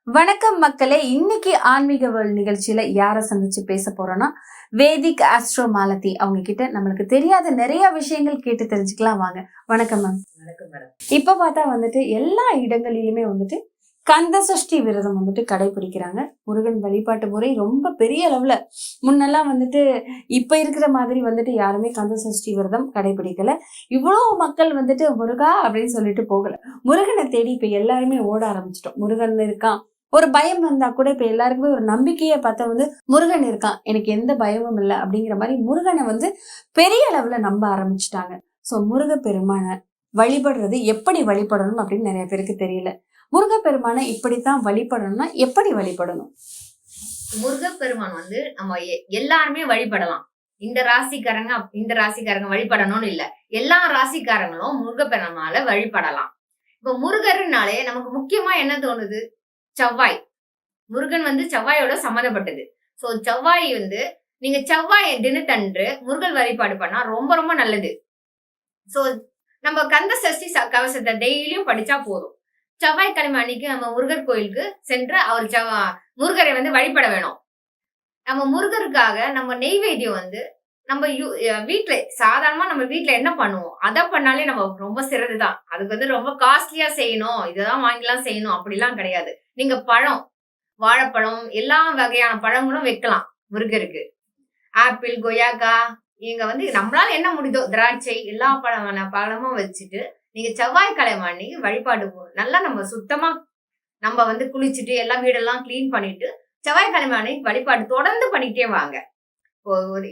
வணக்கம் மக்களே. இன்னைக்கு ஆன்மீக வேர்ல்ட் நிகழ்ச்சியில யாரை சந்திச்சு பேச போறோம்னா வேதிக் ஆஸ்ட்ரோ மாலதி. அவங்க கிட்ட நம்மளுக்கு தெரியாத நிறைய விஷயங்கள் கேட்டு தெரிஞ்சுக்கலாம் வாங்க. வணக்கம் மேம். வணக்கம் மேடம். இப்ப பார்த்தா வந்துட்டு எல்லா இடங்களிலுமே வந்துட்டு கந்த சஷ்டி விரதம் வந்துட்டு கடைபிடிக்கிறாங்க. முருகன் வழிபாட்டு முறை ரொம்ப பெரிய அளவுல முன்னெல்லாம் வந்துட்டு இப்ப இருக்கிற மாதிரி வந்துட்டு யாருமே கந்த சஷ்டி விரதம் கடைபிடிக்கல. இவ்வளவு மக்கள் வந்துட்டு முருகா அப்படின்னு சொல்லிட்டு போகல. முருகனை தேடி இப்ப எல்லாருமே ஓட ஆரம்பிச்சிட்டோம். முருகன் இருக்கான், ஒரு பயம் வந்தா கூட இப்ப எல்லாருக்குமே ஒரு நம்பிக்கையை பார்த்தா வந்து முருகன் இருக்கான், எனக்கு எந்த பயமும் இல்லை அப்படிங்கிற மாதிரி முருகனை வந்து பெரிய அளவுல நம்ப ஆரம்பிச்சுட்டாங்க. சோ முருகப்பெருமான வழிபடுறது எப்படி வழிபடணும் அப்படின்னு நிறைய பேருக்கு தெரியல. முருகப்பெருமானை இப்படித்தான் வழிபடணும்னா எப்படி வழிபடணும்? முருகப்பெருமான் வந்து நம்ம எல்லாருமே வழிபடலாம். இந்த ராசிக்காரங்க வழிபடணும்னு இல்ல, எல்லா ராசிக்காரங்களும் முருகப்பெருமானால வழிபடலாம். இப்ப முருகர்னாலே நமக்கு முக்கியமா என்ன தோணுது? செவ்வாய். முருகன் வந்து செவ்வாயோட சம்மந்தப்பட்டது. சோ செவ்வாய் வந்து நீங்க செவ்வாய் தினத்தன்று முருகன் வழிபாடு பண்ணா ரொம்ப ரொம்ப நல்லது. சோ நம்ம கந்த சஷ்டி கவசத்தை டெய்லியும் படிச்சா போதும். செவ்வாய்க்கிழமை அன்னைக்கு நம்ம முருகர் கோயிலுக்கு சென்று அவர் முருகரை வந்து வழிபட வேணும். நம்ம முருகருக்காக நம்ம நெய்வேத்தியம் வந்து நம்ம வீட்டுல சாதாரணமா நம்ம வீட்டுல என்ன பண்ணுவோம், அதை பண்ணாலே நம்ம ரொம்ப சிறதுதான். அதுக்கு வந்து ரொம்ப காஸ்ட்லியா செய்யணும், இதெல்லாம் வாங்கிலாம் செய்யணும் அப்படிலாம் கிடையாது. நீங்க பழம், வாழைப்பழம், எல்லா வகையான பழங்களும் வைக்கலாம் முருகருக்கு. ஆப்பிள், கொய்யாக்கா, நீங்க வந்து நம்மளால என்ன முடியுதோ திராட்சை, எல்லா பழமும் வச்சுட்டு நீங்க செவ்வாய்க்கிழமை அன்னைக்கு வழிபாடு நல்லா நம்ம சுத்தமா நம்ம வந்து குளிச்சுட்டு எல்லாம் வீடெல்லாம் கிளீன் பண்ணிட்டு செவ்வாய்க்கிழமை அன்னைக்கு வழிபாடு தொடர்ந்து பண்ணிக்கிட்டே வாங்க.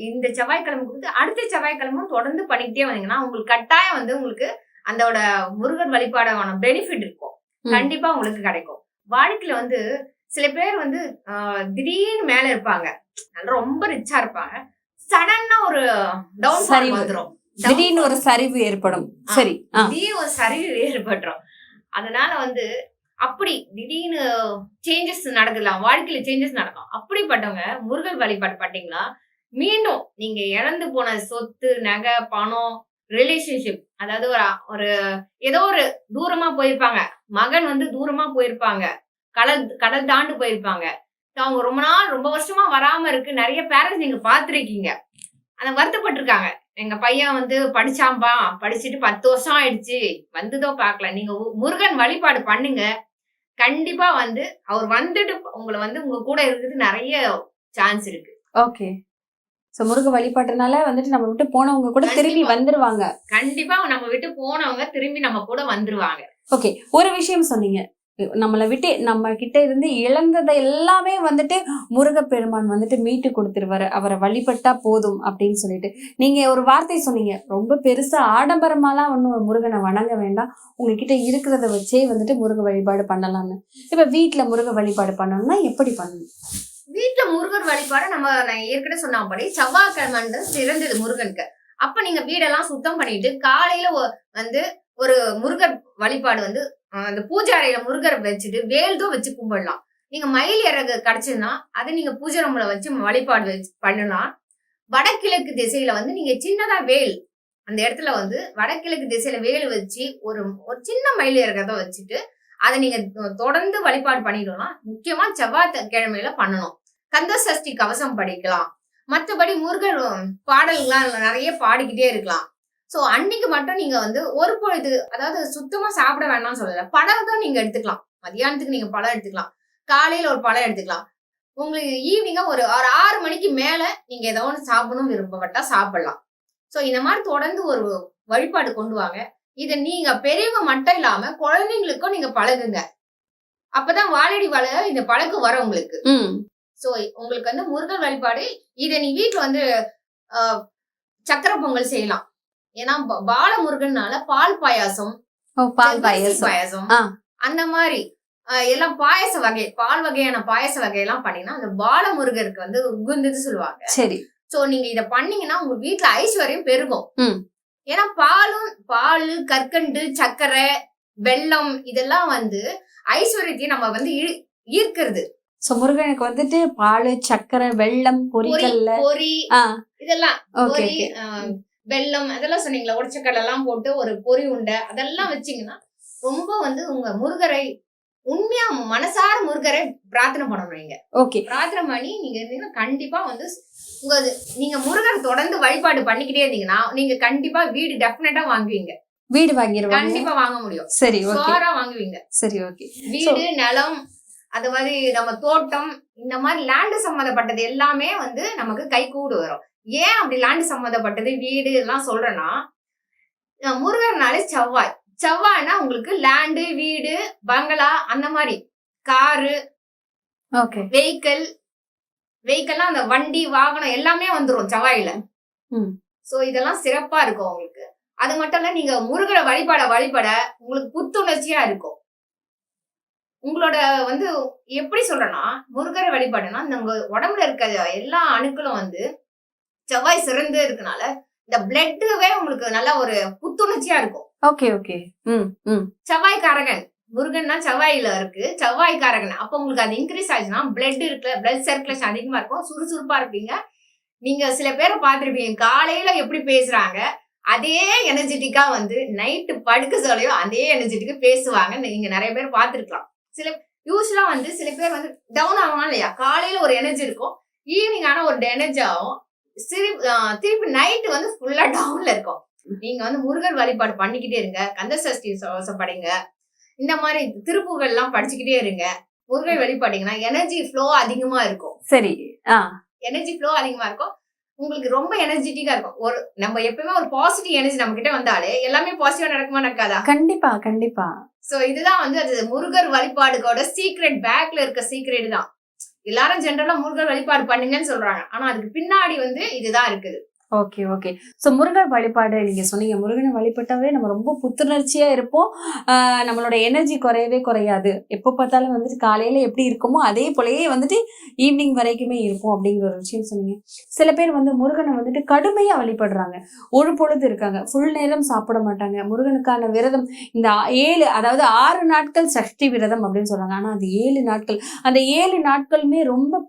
இந்த செவ்வாய்க்கிழமை கொடுத்து அடுத்த செவ்வாய்க்கிழமும் தொடர்ந்து பண்ணிக்கிட்டே வந்தீங்கன்னா உங்களுக்கு கட்டாயம் வந்து உங்களுக்கு அதோட முருகன் வழிபாடான பெனிஃபிட் இருக்கும், கண்டிப்பா உங்களுக்கு கிடைக்கும். வாழ்க்கையில வந்து சில பேர் வந்து திடீர்னு மேல இருப்பாங்க, ரொம்ப ரிச்சா இருப்பாங்க, சடன்னா ஒரு டவுன் வந்துடும், திடீர்னு ஒரு சரிவு ஏற்படும். சரி, திடீர்னு ஒரு சரிவு ஏற்பட்டுரும். அதனால வந்து அப்படி திடீர்னு சேஞ்சஸ் நடக்கலாம், வாழ்க்கையில சேஞ்சஸ் நடக்கும். அப்படிப்பட்டவங்க முருகன் வழிபாடு பாத்தீங்களா, மீண்டும் நீங்க இழந்து போன சொத்து, நகை, பணம், ரிலேஷன்ஷிப், அதாவது ஒரு ஏதோ ஒரு தூரமா போயிருப்பாங்க, மகன் வந்து தூரமா போயிருப்பாங்க, கடல் தாண்டு போயிருப்பாங்க, அவங்க ரொம்ப நாள் ரொம்ப வருஷமா வராம இருக்கு. நிறைய பேரண்ட்ஸ் நீங்க பாத்திருக்கீங்க, அந்த வருத்தப்பட்டிருக்காங்க. எங்க பையன் வந்து படிச்சாம்பா, படிச்சுட்டு 10 வருஷம் ஆயிடுச்சு, வந்துதோ பாக்கல. நீங்க முருகன் வழிபாடு பண்ணுங்க, கண்டிப்பா வந்து அவர் வந்துட்டு உங்களை வந்து உங்க கூட இருக்கிறது நிறைய சான்ஸ் இருக்கு. ஓகே. சோ முருக வழிபாட்டுனால வந்துட்டு நம்ம விட்டு போனவங்க கூட திரும்பி வந்துருவாங்க. கண்டிப்பா நம்ம விட்டு போனவங்க திரும்பி நம்ம கூட வந்துருவாங்க. ஓகே, ஒரு விஷயம் சொன்னீங்க, நம்மளை விட்டு நம்ம கிட்ட இருந்து இழந்ததை எல்லாமே வந்துட்டு முருகப்பெருமான் வந்துட்டு மீட்டு கொடுத்துருவாரு, அவரை வழிபட்டா போதும் அப்படின்னு சொல்லிட்டு நீங்க ஒரு வார்த்தை சொன்னீங்க, ரொம்ப பெருசா ஆடம்பரமாலாம் ஒன்னும் முருகனை வணங்க வேண்டாம், உங்ககிட்ட இருக்கிறத வச்சே வந்துட்டு முருக வழிபாடு பண்ணலாம்னு. இப்ப வீட்டுல முருக வழிபாடு பண்ணணும்னா எப்படி பண்ணணும்? வீட்டுல முருகர் வழிபாடு நான் ஏற்கனவே சொன்னபடி செவ்வாய்க்கிழமை சிறந்தது முருகனுக்கு. அப்ப நீங்க வீடெல்லாம் சுத்தம் பண்ணிட்டு காலையில வந்து ஒரு முருகர் வழிபாடு வந்து அந்த பூஜை அறையில முருகரை வச்சுட்டு வேல்தும் வச்சு கும்பிடலாம். நீங்க மயில் இறகு கிடைச்சதுன்னா அதை நீங்க பூஜை ரூம்ல வச்சு வழிபாடு வச்சு பண்ணலாம். வடகிழக்கு திசையில வந்து நீங்க சின்னதா வேல், அந்த இடத்துல வந்து வடகிழக்கு திசையில வேல் வச்சு ஒரு சின்ன மயில் இறகதை வச்சுட்டு அதை நீங்க தொடர்ந்து வழிபாடு பண்ணிடலாம். முக்கியமா செவ்வாய்க்கிழமையில பண்ணணும். கந்த சஷ்டி கவசம் படிக்கலாம், மற்றபடி முருகர் பாடல்கள்லாம் நிறைய பாடிக்கிட்டே இருக்கலாம். சோ அன்னைக்கு மட்டும் நீங்க வந்து ஒரு பொழுது, அதாவது சுத்தமா சாப்பிட வேண்டாம்னு சொல்லல, பழம் தான் நீங்க எடுத்துக்கலாம். மதியானத்துக்கு நீங்க பழம் எடுத்துக்கலாம், காலையில ஒரு பழம் எடுத்துக்கலாம். உங்களுக்கு ஈவினிங்கா ஒரு 6 மணிக்கு மேல நீங்க ஏதோ ஒன்று சாப்பிடணும் விருப்பப்பட்டா சாப்பிடலாம். சோ இந்த மாதிரி தொடர்ந்து ஒரு வழிபாடு கொண்டு வாங்க. இதை நீங்க பெரியவங்க மட்டும் இல்லாம குழந்தைங்களுக்கும் நீங்க பழகுங்க, அப்பதான் வாழடி வாழ இந்த பழக்கம் வர உங்களுக்கு. சோ உங்களுக்கு வந்து முருகன் வழிபாடு இதை நீ வீட்டுல வந்து சக்கரை பொங்கல் செய்யலாம். ஏன்னா பாலமுருகன்னால பால் பாயாசம், பாயாசம் அந்த மாதிரி எல்லாம் பாயச வகை, பால் வகையான பாயச வகையெல்லாம் பண்ணீங்கன்னா அந்த பாலமுருகருக்கு வந்து உகுந்தது சொல்லுவாங்க. சரி. சோ நீங்க இத பண்ணீங்கன்னா உங்க வீட்டுல ஐஸ்வர்யம் பெருகும். ஏன்னா பால், கற்கண்டு, சர்க்கரை, வெல்லம் இதெல்லாம் வந்து ஐஸ்வர்யத்தையும் நம்ம வந்து ஈர்க்கிறது. சோ முருகனுக்கு வந்துட்டு பால், சர்க்கரை, வெல்லம், பொரி இதெல்லாம், பொரி, வெல்லம் அதெல்லாம் சொன்னீங்களா, உடச்சக்கடலை எல்லாம் போட்டு ஒரு பொரி உண்டை அதெல்லாம் வச்சீங்கன்னா ரொம்ப வந்து உங்க முருகரை உண்மையா மனசார முருகரை பிரார்த்தனை பண்ணணும். நீங்க ஓகே பிரார்த்தனை பண்ணி நீங்க இருந்தீங்கன்னா கண்டிப்பா வந்து நீங்க முருகர் தொடர்ந்து வழிபாடு பண்ணிக்கிட்டே இருந்தீங்கன்னா நீங்க கண்டிப்பா வீடு டெஃபினட்டா வாங்குவீங்க. வீடு வாங்கிடுவாங்க, கண்டிப்பா வாங்க முடியும். சரி ஓகே சோரா வாங்குவீங்க. சரி ஓகே. வீடு, நிலம், அது மாதிரி நம்ம தோட்டம், இந்த மாதிரி லேண்ட் சம்பந்தப்பட்டது எல்லாமே வந்து நமக்கு கை கூடு வரும். ஏன் அப்படி லேண்ட் சம்பந்தப்பட்டது வீடு எல்லாம் சொல்றேன்னா, முருகர்னாலே செவ்வாய். செவ்வாய்னா உங்களுக்கு லேண்டு, வீடு, பங்களா, அந்த மாதிரி காரு, ஓகே வெஹிக்கல்லாம் அந்த வண்டி வாகனம் எல்லாமே வந்துரும் செவ்வாயில. ம். சோ இதெல்லாம் சிறப்பா இருக்கும் உங்களுக்கு. அது மட்டும் இல்ல, நீங்க முருகரை வழிபட உங்களுக்கு புத்துணர்ச்சியா இருக்கும். உங்களோட வந்து எப்படி சொல்றேன்னா, முருகரை வழிபாடுனா நம்ம உடம்புல இருக்க எல்லா அணுக்களும் வந்து செவ்வாய் சிறந்து இருக்கனால இந்த பிளட்டுவே உங்களுக்கு நல்ல ஒரு புத்துணர்ச்சியா இருக்கும். Okay okay. செவ்வாய்க்காரகன் முருகன்னா செவ்வாயில இருக்கு, செவ்வாய்க்காரகன். அப்ப உங்களுக்கு அது இன்க்ரீஸ் ஆச்சுன்னா பிளட் இருக்குல்ல, பிளட் சர்க்குலேஷன் அதிகமா இருக்கும், சுறுசுறுப்பா இருப்பீங்க. நீங்க சில பேரை பார்த்திருப்பீங்க, காலையில எப்படி பேசுறாங்க அதே எனர்ஜெட்டிக்கா வந்து நைட்டு படுக்க சொல்லையோ அதே எனர்ஜெட்டிக்கா பேசுவாங்க. நீங்க நிறைய பேர் பார்த்திருக்கலாம். யூஸ்வலா வந்து சில பேர் வந்து டவுன் ஆகணும் இல்லையா, காலையில ஒரு எனர்ஜி இருக்கும், ஈவினிங் ஆனா ஒரு எனர்ஜி ஆகும், திருப்பி நைட்டு வந்து ஃபுல்லா டவுன்ல இருக்கும். நீங்க வந்து முருகர் வழிபாடு பண்ணிக்கிட்டே இருங்க, கந்த சஷ்டி படிங்க, இந்த மாதிரி திருப்புகள் எல்லாம் படிச்சுக்கிட்டே இருங்க. முருகர் வழிபாட்டீங்கன்னா எனர்ஜி ஃப்ளோ அதிகமா இருக்கும். சரி, எனர்ஜி ஃப்ளோ அதிகமா இருக்கும், உங்களுக்கு ரொம்ப எனர்ஜெட்டிக்கா இருக்கும். ஒரு நம்ம எப்பவுமே ஒரு பாசிட்டிவ் எனர்ஜி நம்ம கிட்ட வந்தாலே எல்லாமே பாசிட்டிவா நடக்குமா நடக்காதா? கண்டிப்பா கண்டிப்பா. சோ இதுதான் வந்து அது முருகர் வழிபாடுகளோட சீக்ரெட், பேக்ல இருக்க சீக்ரெட் தான். எல்லாரும் ஜெனரலா முருகர் வழிபாடு பண்ணுங்கன்னு சொல்றாங்க, ஆனா அதுக்கு பின்னாடி வந்து இதுதான் இருக்குது. Okay okay. ஸோ முருகர் வழிபாடு நீங்க சொன்னீங்க, முருகனை வழிபட்டாவே நம்ம ரொம்ப புத்துணர்ச்சியா இருப்போம், நம்மளோட எனர்ஜி குறையவே குறையாது, எப்போ பார்த்தாலும் வந்துட்டு காலையில எப்படி இருக்குமோ அதே போலயே வந்துட்டு ஈவினிங் வரைக்குமே இருப்போம் அப்படிங்கிற ஒரு விஷயம் சொன்னீங்க. சில பேர் வந்து முருகனை வந்துட்டு கடுமையா வழிபடுறாங்க, ஒரு பொழுது இருக்காங்க, ஃபுல் நேரம் சாப்பிட மாட்டாங்க. முருகனுக்கான விரதம் இந்த 7, அதாவது 6 நாட்கள் சஷ்டி விரதம் அப்படின்னு சொல்றாங்க, ஆனா அது 7 நாட்கள், அந்த 7 நாட்களுமே ரொம்ப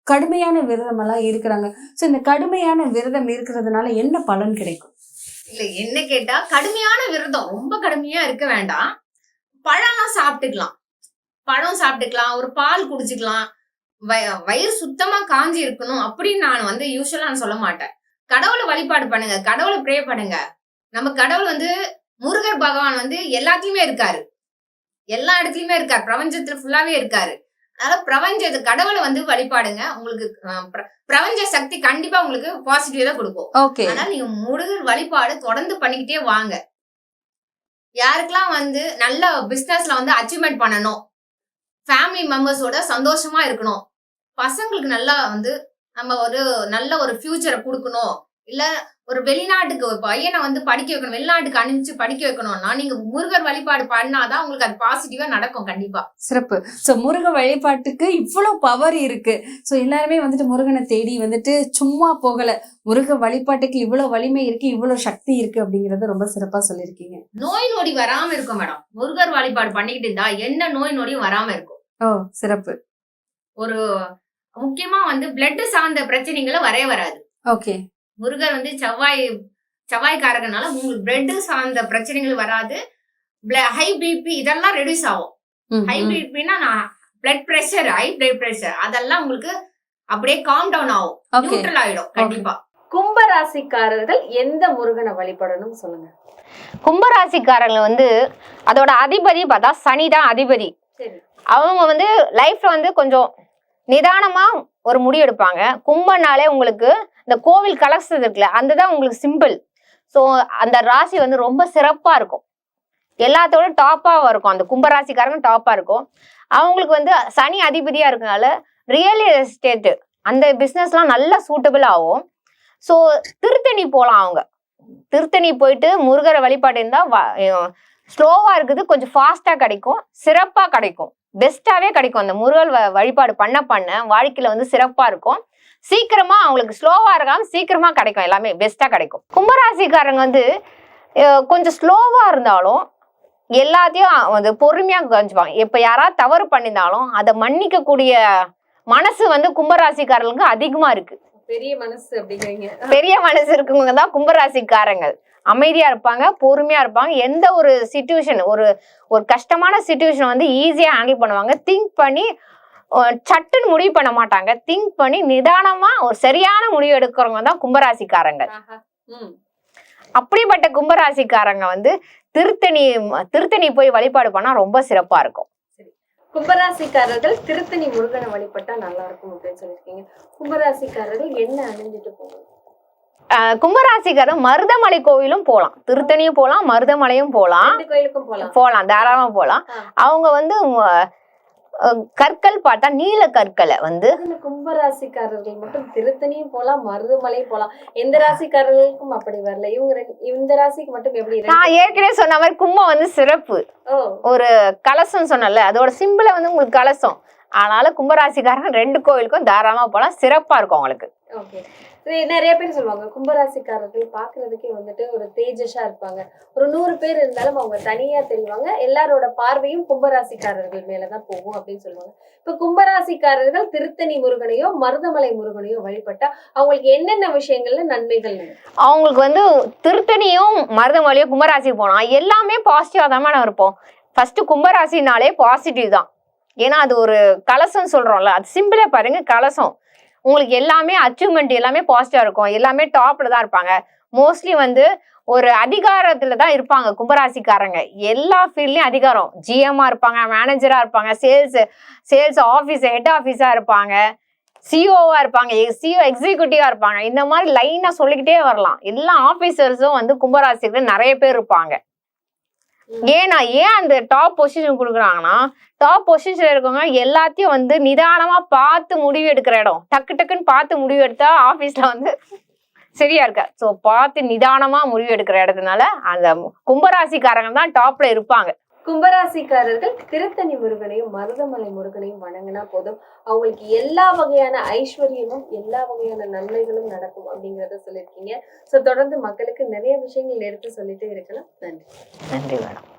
கடுமையான விரதம் எல்லாம் இருக்கிறாங்க. சோ இந்த கடுமையான விரதம் இருக்கிறதுனால என்ன பலன் கிடைக்கும்? இல்ல என்ன கேட்டா, கடுமையான விரதம் ரொம்ப கடுமையா இருக்க வேண்டாம், பழம்லாம் சாப்பிட்டுக்கலாம், பழம் சாப்பிட்டுக்கலாம், ஒரு பால் குடிச்சுக்கலாம், வயிறு சுத்தமா காஞ்சி இருக்கணும் அப்படின்னு நான் வந்து யூஸ்வலா நான் சொல்ல மாட்டேன். கடவுளை வழிபாடு பண்ணுங்க, கடவுளை ப்ரே பண்ணுங்க. நம்ம கடவுள் வந்து முருகர் பகவான் வந்து எல்லாத்துலயுமே இருக்காரு, எல்லா இடத்துலயுமே இருக்காரு, பிரபஞ்சத்துல ஃபுல்லாவே இருக்காரு. அதனால கடவுளை வந்து வழிபாடுங்க, உங்களுக்கு பிரபஞ்ச சக்தி கண்டிப்பா உங்களுக்கு பாசிட்டிவ் தான் கொடுக்கும். அதனால நீங்க முருகர் வழிபாடு தொடர்ந்து பண்ணிக்கிட்டே வாங்க. யாருக்கெல்லாம் வந்து நல்ல பிசினஸ்ல வந்து அச்சீவ்மெண்ட் பண்ணணும், ஃபேமிலி மெம்பர்ஸோட சந்தோஷமா இருக்கணும், பசங்களுக்கு நல்லா வந்து நம்ம ஒரு நல்ல ஒரு ஃபியூச்சரை கொடுக்கணும், இல்ல ஒரு வெளிநாட்டுக்கு ஒரு பையனை வந்து படிக்க வைக்கணும், வெளிநாட்டுக்கு அனுப்பிச்சு படிக்க வைக்கணும்னா நீங்க முருகர் வழிபாடு பண்ணாதான் உங்களுக்கு அது பாசிட்டிவா நடக்கும். கண்டிப்பா சிறப்பு. சோ முருக வழிபாட்டுக்கு இவ்வளவு பவர் இருக்கு. சோ எல்லாருமே வந்துட்டு முருகனை தேடி வந்துட்டு சும்மா போகல, முருக வழிபாட்டுக்கு இவ்வளவு வலிமை இருக்கு, இவ்வளவு சக்தி இருக்கு அப்படிங்கறத ரொம்ப சிறப்பா சொல்லியிருக்கீங்க. நோய் நொடி வராம இருக்கும் மேடம், முருகர் வழிபாடு பண்ணிக்கிட்டு இருந்தா என்ன நோய் நொடியும் வராம இருக்கும். சிறப்பு. ஒரு முக்கியமா வந்து பிளட் சார்ந்த பிரச்சனைகளை வராது. ஓகே. முருகர் வந்து செவ்வாய்க்காரகனால உங்களுக்கு பிளட் சார்ந்த பிரச்சனைகள் வராது, ஹை பிபி இதெல்லாம் ரெடியூஸ் ஆகும். ஹை பிபினா blood pressure, high blood pressure அதெல்லாம் உங்களுக்கு அப்படியே காம் டவுன் ஆகும், நியூட்ரல் ஆயிடும். கண்டிப்பா. கும்பராசிக்காரர்கள் எந்த முருகனை வழிபடணும் சொல்லுங்க. கும்பராசிக்காரர்கள் வந்து அதோட அதிபதி பார்த்தா சனிதான் அதிபதி. அவங்க வந்து லைஃப்ல வந்து கொஞ்சம் நிதானமா ஒரு முடிவு எடுப்பாங்க. கும்பனாலே உங்களுக்கு இந்த கோவில் கலசம் இருக்குல்ல, அதுதான் உங்களுக்கு சிம்பிள். ஸோ அந்த ராசி வந்து ரொம்ப சிறப்பா இருக்கும், எல்லாத்தோட டாப்பா இருக்கும், அந்த கும்பராசிக்காரங்க டாப்பா இருக்கும். அவங்களுக்கு வந்து சனி அதிபதியா இருக்கனால ரியல் எஸ்டேட் அந்த பிஸ்னஸ்லாம் நல்லா சூட்டபிள் ஆகும். ஸோ திருத்தணி போகலாம், அவங்க திருத்தணி போயிட்டு முருகரை வழிபாடு இருந்தால் ஸ்லோவா இருக்குது, கொஞ்சம் ஃபாஸ்டா கிடைக்கும், சிறப்பா கிடைக்கும், பெஸ்டாவே கிடைக்கும். அந்த முருகர் வழிபாடு பண்ண வாழ்க்கையில வந்து சிறப்பா இருக்கும். சீக்கிரமா அவங்களுக்கு ஸ்லோவா இருக்காம சீக்கிரமா கிடைக்கும், எல்லாமே பெஸ்டா கிடைக்கும். கும்பராசிக்காரங்க வந்து கொஞ்சம் ஸ்லோவா இருந்தாலும் எல்லாத்தையும் வந்து பொறுமையா கவனிச்சுப்பாங்க. இப்ப யாராவது தவறு பண்ணியிருந்தாலும் அதை மன்னிக்க கூடிய மனசு வந்து கும்பராசிக்காரர்களுக்கு அதிகமா இருக்கு. பெரிய மனசு அப்படிங்கிறீங்க. பெரிய மனசு இருக்கவங்க தான் கும்பராசிக்காரங்கள். அமைதியா இருப்பாங்க, பொறுமையா இருப்பாங்க. எந்த ஒரு சிச்சுவேஷன், ஒரு ஒரு கஷ்டமான சிச்சுவேஷன் வந்து ஈஸியா ஹேண்டில் பண்ணுவாங்க. திங்க் பண்ணி சட்டுன்னு முடிவு பண்ண மாட்டாங்க. திங்க் பண்ணி நிதானமா ஒரு சரியான முடிவு எடுக்கிறவங்க தான் கும்பராசிக்காரங்க. அப்படிப்பட்ட கும்பராசிக்காரங்க வந்து திருத்தணி போய் வழிபாடு பண்ணா ரொம்ப சிறப்பா இருக்கும். கும்பராசிக்காரர்கள் திருத்தணி முருகனை வழிபட்டா நல்லா இருக்கும் அப்படின்னு சொல்லிருக்கீங்க. கும்பராசிக்காரர்கள் என்ன அணிஞ்சிட்டு போகணும்? கும்பராசிக்காரர் மருதமலை கோவிலும் போலாம், திருத்தணியும் போலாம், மருதமலையும் போலாம், கோயிலுக்கும் போலாம், தாராளமா போலாம். அவங்க வந்து கற்கள் பார்த்தா நீல கற்களை வந்து கும்பராசிக்காரர்கள் மட்டும் திருத்தணியும் போலாம், மருதமலையும் போலாம். எந்த ராசிக்காரர்களுக்கும் அப்படி வரல. இவங்க இந்த ராசிக்கு மட்டும் எப்படி? நான் ஏற்கனவே சொன்ன மாதிரி கும்பம் வந்து சிறப்பு. ஒரு கலசம் சொன்னல, அதோட சிம்பிள வந்து உங்களுக்கு கலசம். அதனால கும்பராசிக்காரங்க 2 கோவிலுக்கும் தாராளமா போலாம், சிறப்பா இருக்கும் அவங்களுக்கு. நிறைய பேர் சொல்லுவாங்க கும்பராசிக்காரர்கள் பாக்குறதுக்கே வந்துட்டு ஒரு தேஜஸா இருப்பாங்க. ஒரு 100 பேர் இருந்தாலும் அவங்க தனியா தெரிவாங்க. எல்லாரோட பார்வையும் கும்பராசிக்காரர்கள் மேலதான் போகும் அப்படின்னு சொல்லுவாங்க. இப்ப கும்பராசிக்காரர்கள் திருத்தணி முருகனையோ மருதமலை முருகனையோ வழிபட்டா அவங்களுக்கு என்னென்ன விஷயங்கள்ல நன்மைகள்? அவங்களுக்கு வந்து திருத்தணியும் மருதமலையோ கும்பராசி போனா எல்லாமே பாசிட்டிவா தான் இருப்போம். ஃபர்ஸ்ட் கும்பராசினாலே பாசிட்டிவ் தான். ஏன்னா அது ஒரு கலசம் சொல்றோம்ல, அது சிம்பிளா பாருங்க, கலசம். உங்களுக்கு எல்லாமே அச்சீவ்மெண்ட் எல்லாமே பாசிட்டிவா இருக்கும். எல்லாமே டாப்ல தான் இருப்பாங்க. மோஸ்ட்லி வந்து ஒரு அதிகாரத்துல தான் இருப்பாங்க கும்பராசிக்காரங்க. எல்லா ஃபீல்ட்லயும் அதிகாரம். ஜிஎம்மா இருப்பாங்க, மேனேஜரா இருப்பாங்க, சேல்ஸ் ஆபீஸ் ஹெட் ஆபீஸா இருப்பாங்க, சிஓவா இருப்பாங்க, சிஓ எக்ஸிக்யூட்டிவா இருப்பாங்க. இந்த மாதிரி லைனா சொல்லிக்கிட்டே வரலாம். எல்லா ஆபீசர்ஸும் வந்து கும்பராசிக்கு நிறைய பேர் இருப்பாங்க. ஏன் அந்த டாப் பொசிஷன் கொடுக்குறாங்கன்னா, டாப் பொசிஷன்ல இருக்கவங்க எல்லாத்தையும் வந்து நிதானமா பார்த்து முடிவு எடுக்கிற இடம். டக்குன்னு பார்த்து முடிவு எடுத்தா ஆபீஸ்ல வந்து சரியா இருக்கா. சோ பார்த்து நிதானமா முடிவு எடுக்கிற இடத்துனால அந்த கும்பராசிக்காரங்க தான் டாப்ல இருப்பாங்க. கும்பராசிக்காரர்கள் திருத்தணி முருகனையும் மருதமலை முருகனையும் வணங்கினா போதும், அவங்களுக்கு எல்லா வகையான ஐஸ்வர்யமும் எல்லா வகையான நன்மைகளும் நடக்கும் அப்படிங்கறத சொல்லியிருக்கீங்க. சோ தொடர்ந்து மக்களுக்கு நிறைய விஷயங்கள் எடுத்து சொல்லிட்டே இருக்கலாம். நன்றி. நன்றி மேடம்.